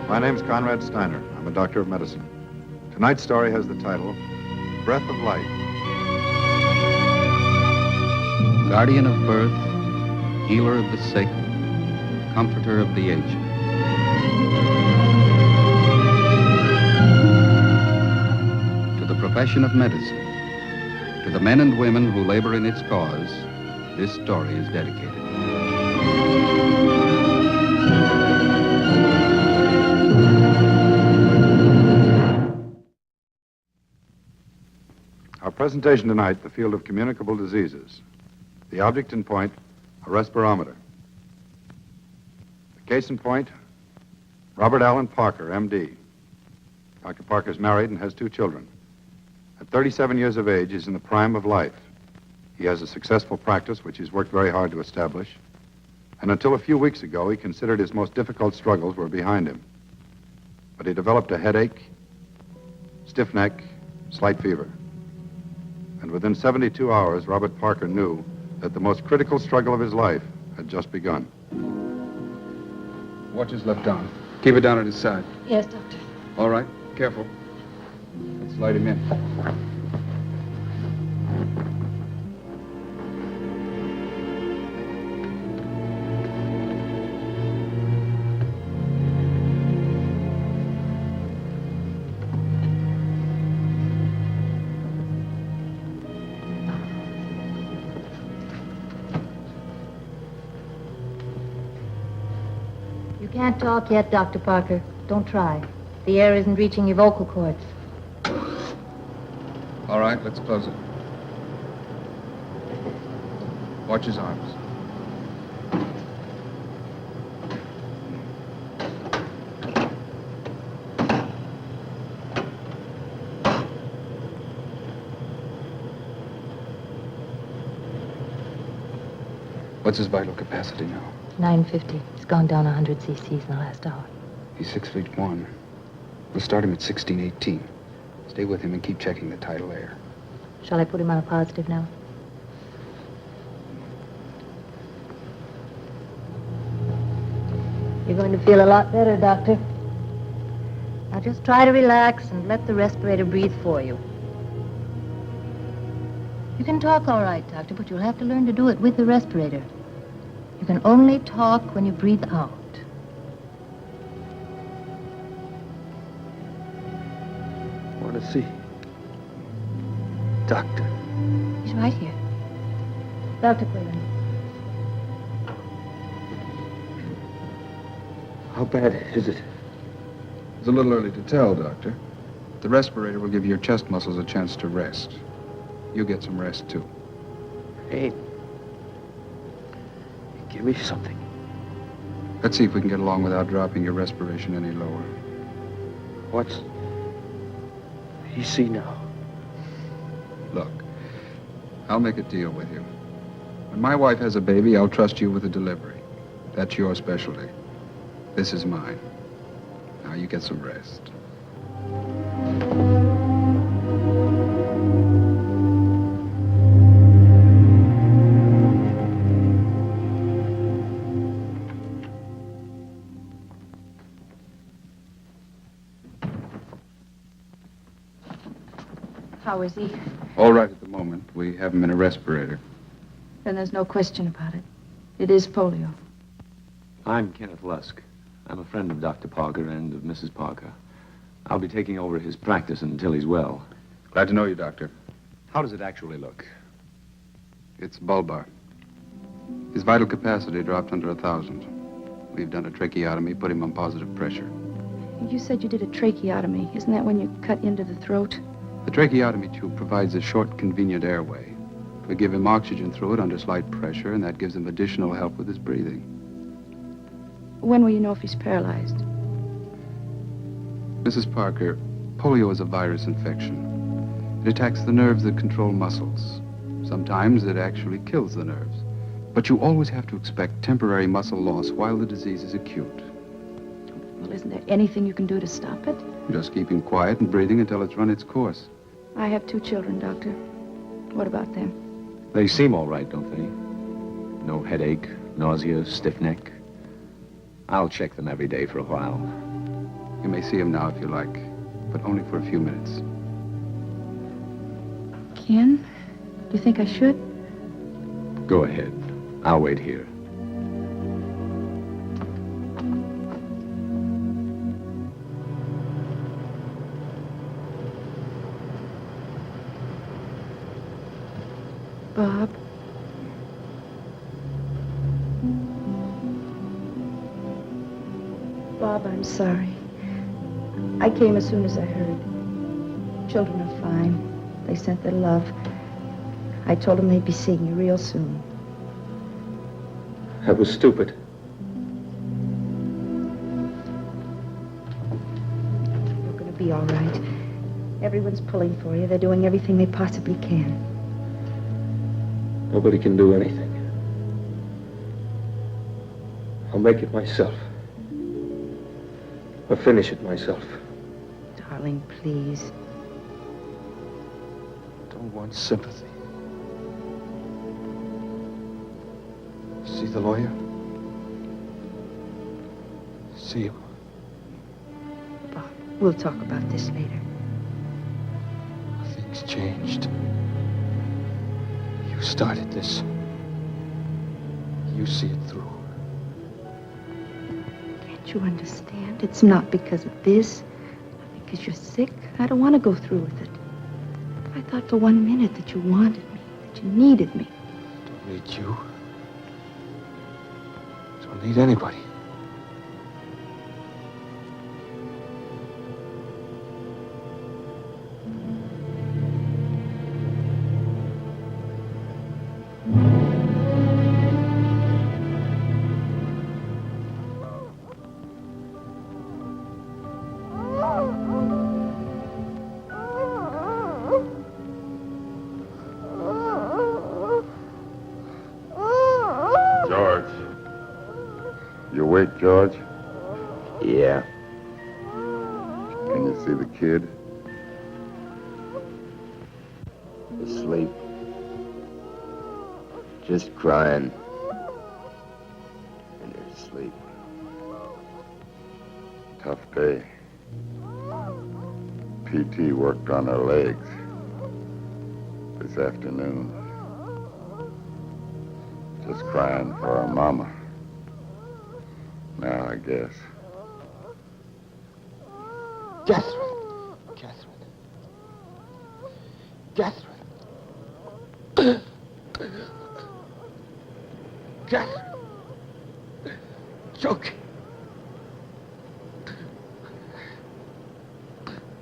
My name's Conrad Steiner. I'm a doctor of medicine. Tonight's story has the title, Breath of Life. Guardian of birth, healer of the sick, comforter of the aged. To the profession of medicine, to the men and women who labor in its cause, this story is dedicated. Our presentation tonight, the field of communicable diseases. The object in point, a respirometer. The case in point, Robert Allen Parker, M.D. Dr. Parker's married and has 2 children. At 37 years of age, he's in the prime of life. He has a successful practice, which he's worked very hard to establish. And until a few weeks ago, he considered his most difficult struggles were behind him. But he developed a headache, stiff neck, slight fever. And within 72 hours, Robert Parker knew that the most critical struggle of his life had just begun. Watch is left on. Keep it down at his side. Yes, Doctor. All right. Careful. Let's light him in. You can't talk yet, Dr. Parker. Don't try. The air isn't reaching your vocal cords. All right, let's close it. Watch his arms. What's his vital capacity now? 950. It's gone down 100 cc's in the last hour. He's 6'1". We'll start him at 1618. Stay with him and keep checking the tidal air. Shall I put him on a positive now? You're going to feel a lot better, Doctor. Now just try to relax and let the respirator breathe for you. You can talk all right, Doctor, but you'll have to learn to do it with the respirator. You can only talk when you breathe out. Want to see Doctor? He's right here. Dr. Quillen. How bad is it? It's a little early to tell, Doctor. The respirator will give your chest muscles a chance to rest. You get some rest, too. Hey, give me something. Let's see if we can get along without dropping your respiration any lower. What's he see now? Look, I'll make a deal with you. When my wife has a baby, I'll trust you with the delivery. That's your specialty. This is mine. Now you get some rest. How is he? All right at the moment. We have him in a respirator. Then there's no question about it. It is polio. I'm Kenneth Lusk. I'm a friend of Dr. Parker and of Mrs. Parker. I'll be taking over his practice until he's well. Glad to know you, Doctor. How does it actually look? It's bulbar. His vital capacity dropped under 1,000. We've done a tracheotomy, put him on positive pressure. You said you did a tracheotomy. Isn't that when you cut into the throat? The tracheotomy tube provides a short, convenient airway. We give him oxygen through it under slight pressure, and that gives him additional help with his breathing. When will you know if he's paralyzed? Mrs. Parker, polio is a virus infection. It attacks the nerves that control muscles. Sometimes it actually kills the nerves. But you always have to expect temporary muscle loss while the disease is acute. Well, isn't there anything you can do to stop it? Just keep him quiet and breathing until it's run its course. I have 2 children, Doctor. What about them? They seem all right, don't they? No headache, Nausea, stiff neck? I'll check them every day for a while. You may see him now if you like, but only for a few minutes. Ken, do you think I should? Go ahead. I'll wait here. Bob. Bob, I'm sorry. I came as soon as I heard. Children are fine. They sent their love. I told them they'd be seeing you real soon. That was stupid. You're going to be all right. Everyone's pulling for you. They're doing everything they possibly can. Nobody can do anything. I'll make it myself. I'll finish it myself. Darling, please. Don't want sympathy. See the lawyer? See him. Bob, we'll talk about this later. Things changed. You started this. You see it through. Can't you understand? It's not because of this. Not because you're sick. I don't want to go through with it. I thought for 1 minute that you wanted me, that you needed me. Don't need you. Don't need anybody. George. You awake, George? Yeah. Can you see the kid? Asleep. Just crying. And they're asleep. Tough day. PT worked on her legs this afternoon. Just crying for her mama. Now, I guess. Catherine. Catherine. Joking.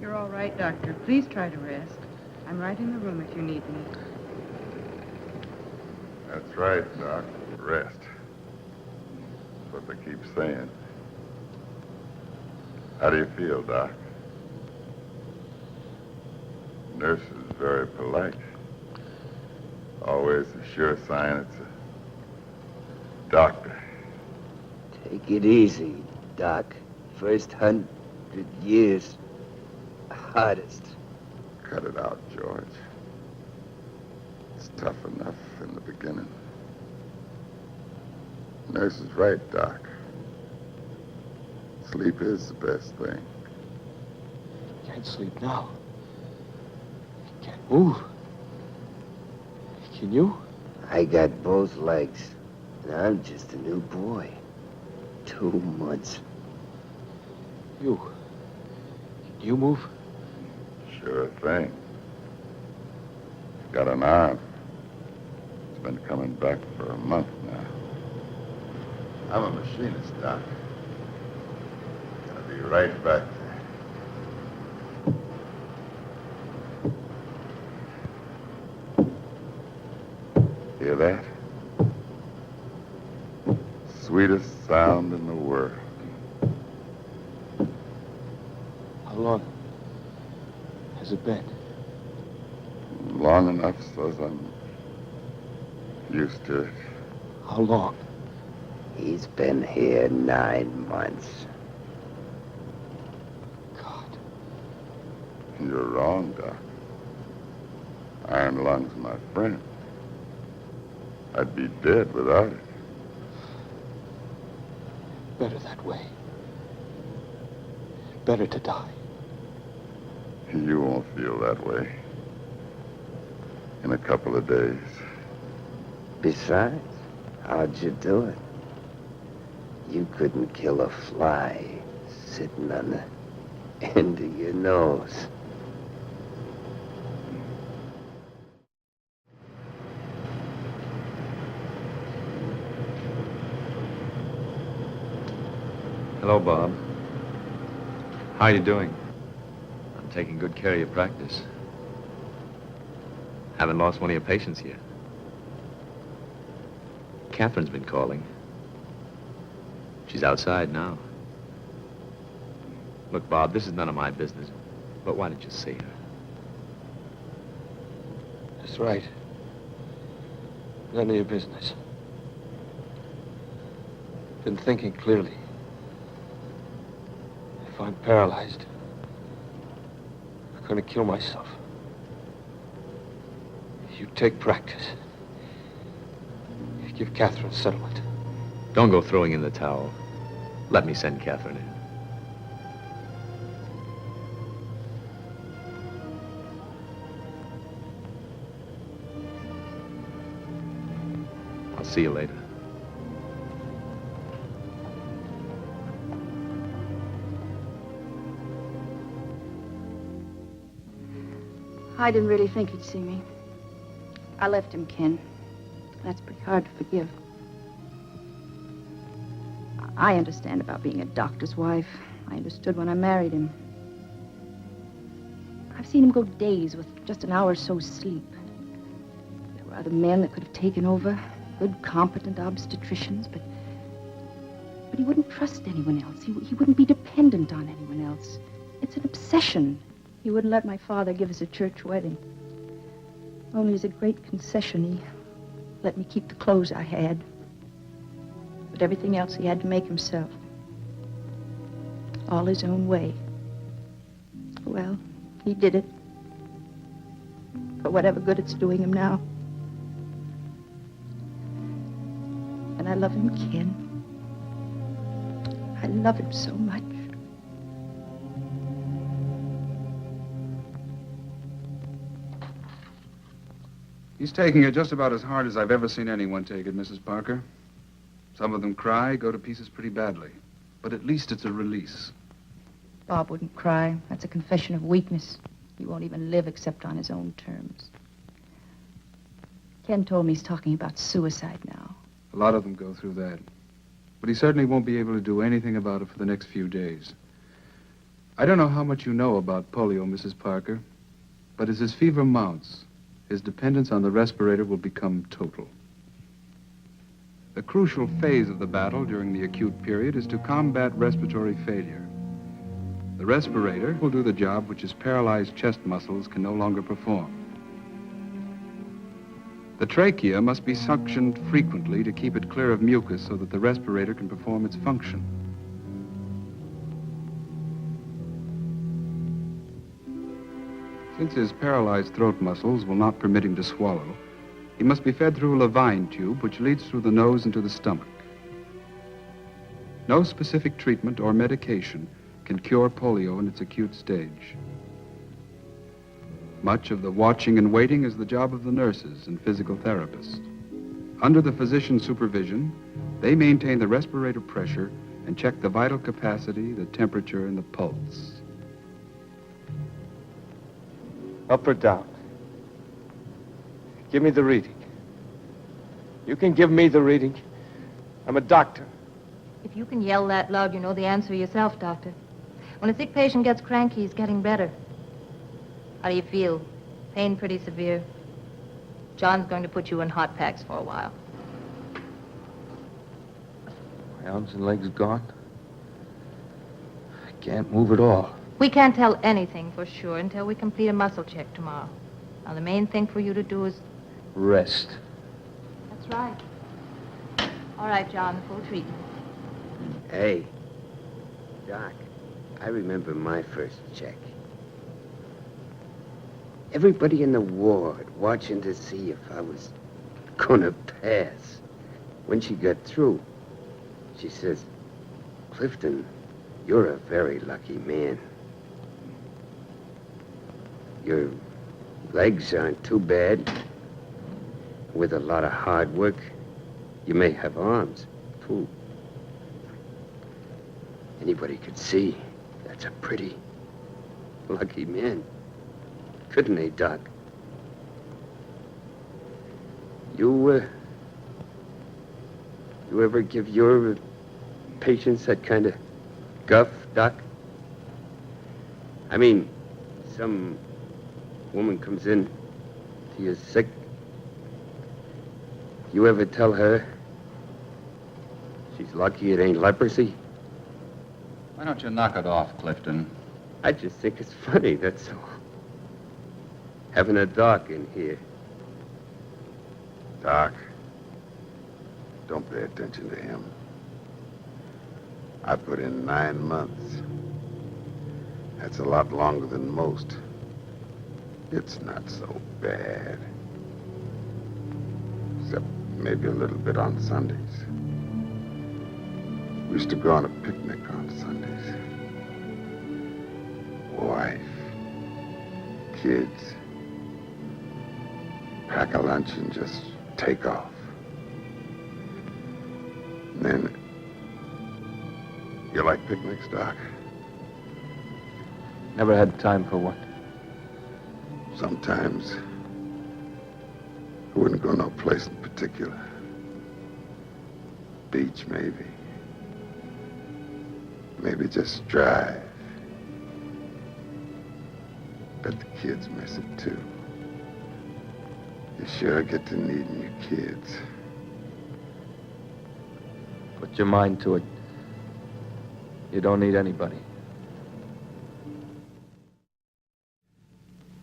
You're all right, Doctor. Please try to rest. I'm right in the room if you need me. That's right, Doc. Rest. That's what they keep saying. How do you feel, Doc? Nurse is very polite. Always a sure sign it's a doctor. Take it easy, Doc. First 100 years. Hardest. Cut it out, George. It's tough enough in the beginning. Nurse is right, Doc. Sleep is the best thing. Can't sleep now. Can't move. Can you? I got both legs. And I'm just a new boy. 2 months. You. Can you move? Sure thing. Got an arm. It's been coming back for a month now. I'm a machinist, Doc. Gonna be right back there. Hear that? Sweetest sound in the world. How long has it been? Long enough so as I'm used to it. How long? He's been here 9 months. God. You're wrong, Doc. Iron lungs, my friend. I'd be dead without it. better that way. Better to die. You won't feel that way. In a couple of days. Besides, how'd you do it? You couldn't kill a fly sitting on the end of your nose. Hello, Bob. How are you doing? I'm taking good care of your practice. Haven't lost one of your patients yet. Catherine's been calling. She's outside now. Look, Bob, this is none of my business, but why don't you see her? That's right. None of your business. Been thinking clearly. If I'm paralyzed, I'm gonna kill myself. You take practice. You give Catherine a settlement. Don't go throwing in the towel. Let me send Catherine in. I'll see you later. I didn't really think he'd see me. I left him, Ken. That's pretty hard to forgive. I understand about being a doctor's wife. I understood when I married him. I've seen him go days with just an hour or so sleep. There were other men that could have taken over, good, competent obstetricians, but he wouldn't trust anyone else. He wouldn't be dependent on anyone else. It's an obsession. He wouldn't let my father give us a church wedding. Only as a great concession, he let me keep the clothes I had. But everything else he had to make himself. All his own way. Well, he did it. For whatever good it's doing him now. And I love him, Ken. I love him so much. He's taking it just about as hard as I've ever seen anyone take it, Mrs. Parker. Some of them cry, go to pieces pretty badly. But at least it's a release. Bob wouldn't cry. That's a confession of weakness. He won't even live except on his own terms. Ken told me he's talking about suicide now. A lot of them go through that. But he certainly won't be able to do anything about it for the next few days. I don't know how much you know about polio, Mrs. Parker, but as his fever mounts, his dependence on the respirator will become total. The crucial phase of the battle during the acute period is to combat respiratory failure. The respirator will do the job which his paralyzed chest muscles can no longer perform. The trachea must be suctioned frequently to keep it clear of mucus so that the respirator can perform its function. Since his paralyzed throat muscles will not permit him to swallow, he must be fed through a Levine tube, which leads through the nose into the stomach. No specific treatment or medication can cure polio in its acute stage. Much of the watching and waiting is the job of the nurses and physical therapists. Under the physician's supervision, they maintain the respirator pressure and check the vital capacity, the temperature, and the pulse. Up or down? Give me the reading. You can give me the reading. I'm a doctor. If you can yell that loud, you know the answer yourself, Doctor. When a sick patient gets cranky, he's getting better. How do you feel? Pain pretty severe? John's going to put you in hot packs for a while. My arms and legs gone. I can't move at all. We can't tell anything for sure until we complete a muscle check tomorrow. Now, the main thing for you to do is... Rest. That's right. All right, John, full treatment. Hey, Doc, I remember my first check. Everybody in the ward watching to see if I was gonna pass. When she got through, she says, Clifton, you're a very lucky man. Your legs aren't too bad. With a lot of hard work, you may have arms, too. Anybody could see that's a pretty lucky man. Couldn't they, Doc? You ever give your patients that kind of guff, Doc? I mean, some woman comes in to you sick. You ever tell her she's lucky it ain't leprosy? Why don't you knock it off, Clifton? I just think it's funny, that's all. Having a doc in here. Doc, don't pay attention to him. I put in 9 months. That's a lot longer than most. It's not so bad. Except maybe a little bit on Sundays. We used to go on a picnic on Sundays. Wife, kids. Pack a lunch and just take off. And then, you like picnics, Doc? Never had time for one. Sometimes I wouldn't go no place in particular. Beach, maybe. Maybe just drive. Bet the kids miss it, too. You sure get to needing your kids. Put your mind to it. You don't need anybody.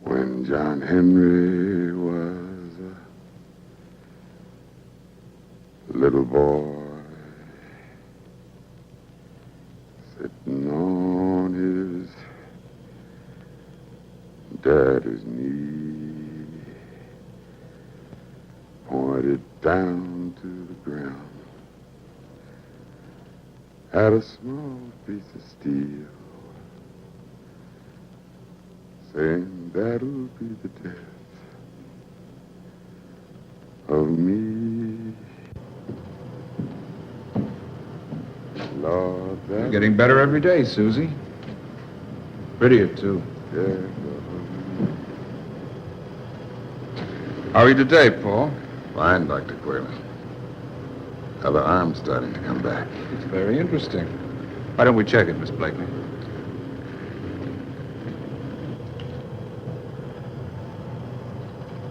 When John Henry was a little boy, sitting on his daddy's knee, pointed down to the ground, had a small piece of steel, saying that'll be the death of me. Lord, You're getting better every day, Susie. Prettier, too. How are you today, Paul? Fine, Dr. Quaylen. Other arm's starting to come back. It's very interesting. Why don't we check it, Miss Blakely?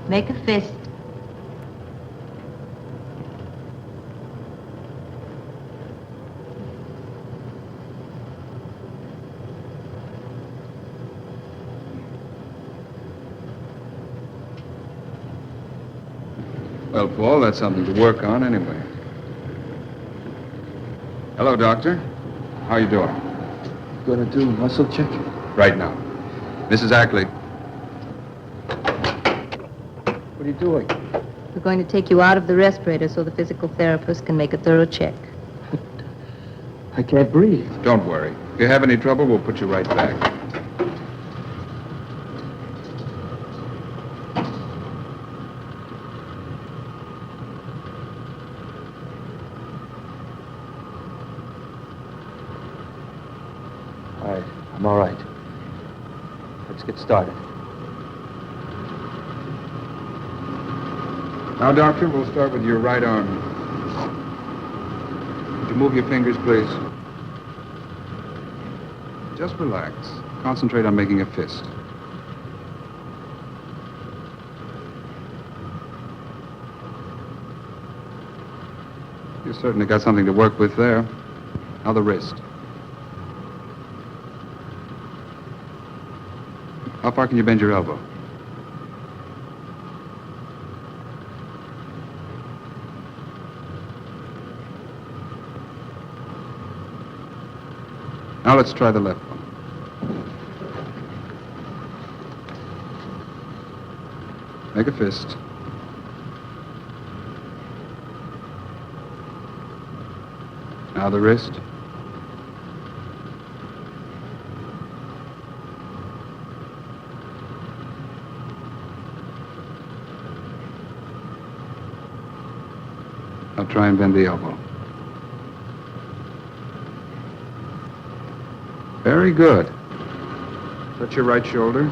Make a fist. Well, Paul, that's something to work on anyway. Hello, Doctor. How you doing? Gonna do muscle check? Right now. Mrs. Ackley. What are you doing? We're going to take you out of the respirator so the physical therapist can make a thorough check. I can't breathe. Don't worry. If you have any trouble, we'll put you right back. I'm all right. Let's get started. Now, Doctor, we'll start with your right arm. Would you move your fingers, please? Just relax. Concentrate on making a fist. You certainly got something to work with there. Now the wrist. How far can you bend your elbow? Now let's try the left one. Make a fist. Now the wrist. I'll try and bend the elbow. Very good. Touch your right shoulder.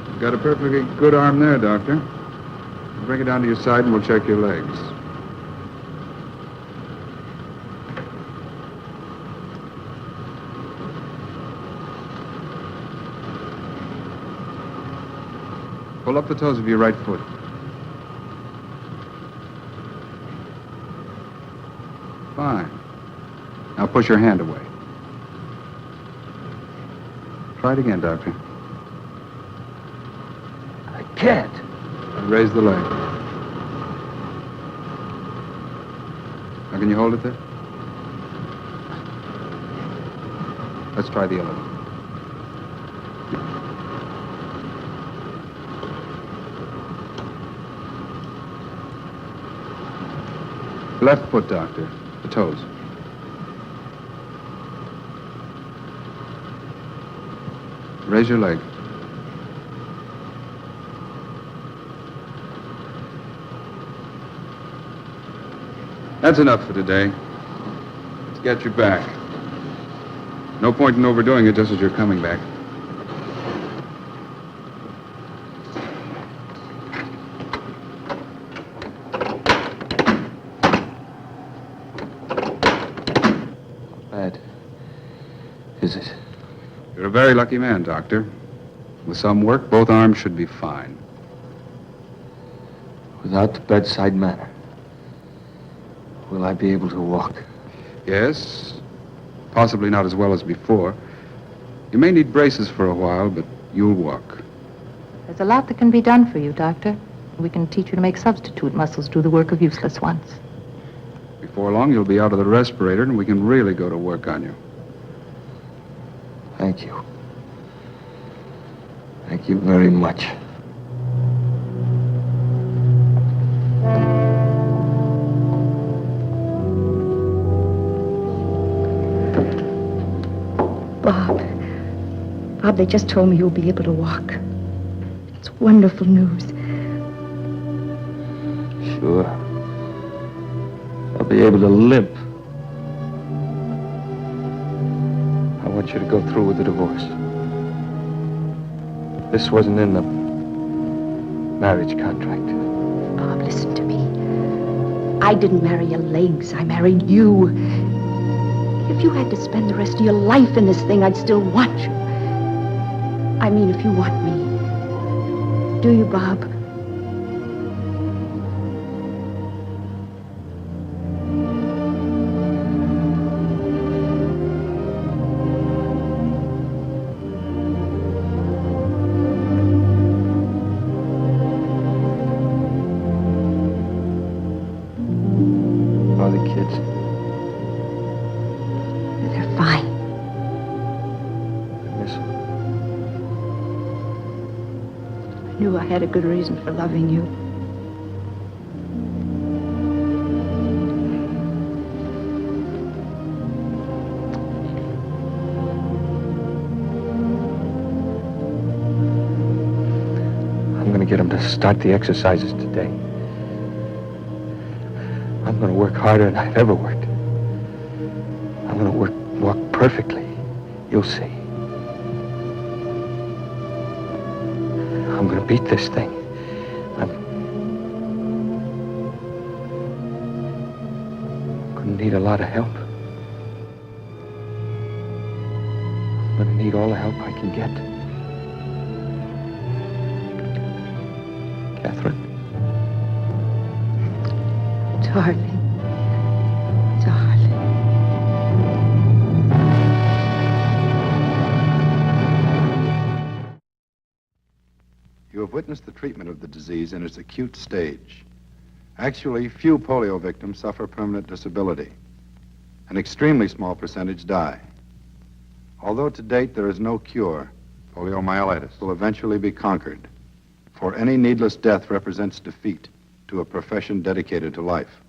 You've got a perfectly good arm there, Doctor. Bring it down to your side and we'll check your legs. Pull up the toes of your right foot. Fine. Now push your hand away. Try it again, Doctor. I can't. And raise the leg. Now, can you hold it there? Let's try the other one. Left foot, Doctor. The toes. Raise your leg. That's enough for today. Let's get you back. No point in overdoing it just as you're coming back. Bad. Is it? You're a very lucky man, Doctor. With some work, both arms should be fine. Without the bedside manner, will I be able to walk? Yes. Possibly not as well as before. You may need braces for a while, but you'll walk. There's a lot that can be done for you, Doctor. We can teach you to make substitute muscles do the work of useless ones. Before long, you'll be out of the respirator, and we can really go to work on you. Thank you. Thank you very much. Bob, they just told me you'll be able to walk. It's wonderful news. Sure. I'll be able to limp. I want you to go through with the divorce. This wasn't in the marriage contract. Bob, listen to me. I didn't marry your legs. I married you. If you had to spend the rest of your life in this thing, I'd still want you. I mean, if you want me. Do you, Bob? How are the kids? They're fine. I miss them. I knew I had a good reason for loving you. I'm going to get them to start the exercises today. I'm going to work harder than I've ever worked. I'm going to walk perfectly. You'll see. I'm going to beat this thing. I'm going to need a lot of help. I'm going to need all the help I can get. Catherine? Darling. Darling. You have witnessed the treatment of the disease in its acute stage. Actually, few polio victims suffer permanent disability. An extremely small percentage die. Although to date there is no cure, poliomyelitis will eventually be conquered. For any needless death represents defeat to a profession dedicated to life.